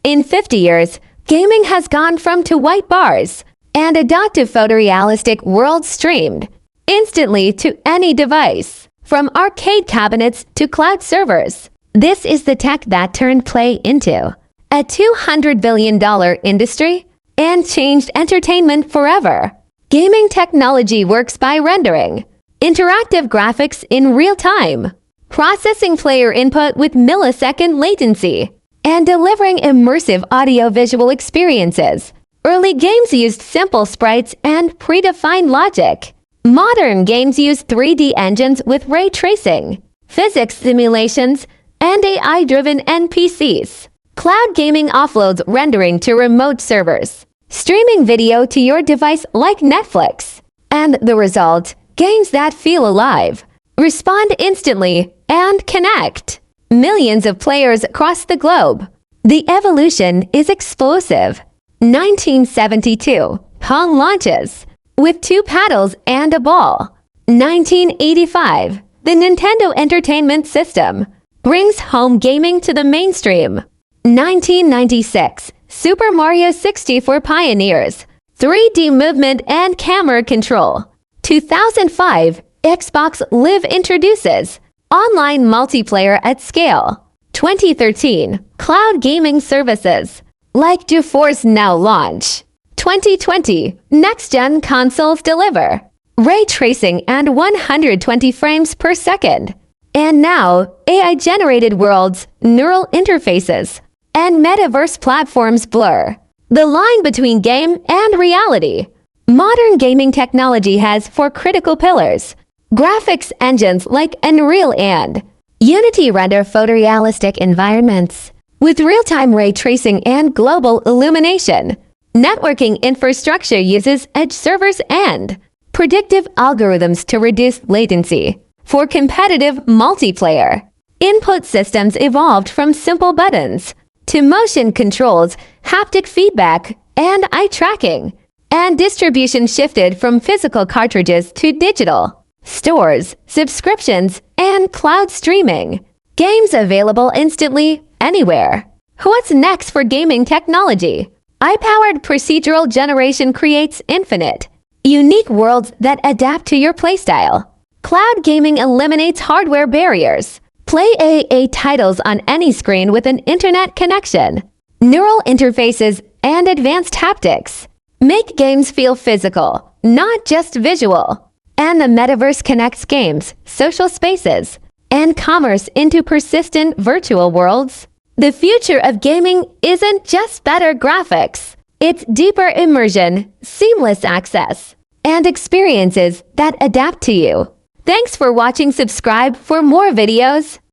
In 50 years, gaming has gone from to white bars and a dot to photorealistic worlds streamed instantly to any device, from arcade cabinets to cloud servers. This is the tech that turned play into a $200 billion industry and changed entertainment forever. Gaming technology works by rendering interactive graphics in real time, processing player input with millisecond latency, and delivering immersive audio-visual experiences. Early games used simple sprites and predefined logic. Modern games use 3D engines with ray tracing, physics simulations, and AI-driven NPCs. Cloud gaming offloads rendering to remote servers, streaming video to your device like Netflix. And the result, games that feel alive, respond instantly, and connect millions of players across the globe. The evolution is explosive. 1972, Pong launches with 2 paddles and a ball. 1985, the Nintendo Entertainment System brings home gaming to the mainstream. 1996, Super Mario 64 pioneers 3D movement and camera control. 2005, Xbox Live introduces online multiplayer at scale. 2013, cloud gaming services like GeForce Now launch. 2020, next-gen consoles deliver ray tracing and 120 frames per second. And now, AI-generated worlds, neural interfaces, and metaverse platforms blur the line between game and reality. Modern gaming technology has 4 critical pillars. Graphics engines like Unreal and Unity render photorealistic environments with real-time ray tracing and global illumination. Networking infrastructure uses edge servers and predictive algorithms to reduce latency for competitive multiplayer. Input systems evolved from simple buttons to motion controls, haptic feedback, and eye tracking. And distribution shifted from physical cartridges to digital stores, subscriptions, and cloud streaming. Games available instantly, anywhere. What's next for gaming technology? AI-powered procedural generation creates infinite, unique worlds that adapt to your playstyle. Cloud gaming eliminates hardware barriers. Play AA titles on any screen with an internet connection. Neural interfaces and advanced haptics make games feel physical, not just visual. And the metaverse connects games, social spaces, and commerce into persistent virtual worlds. The future of gaming isn't just better graphics. It's deeper immersion, seamless access, and experiences that adapt to you. Thanks for watching. Subscribe for more videos.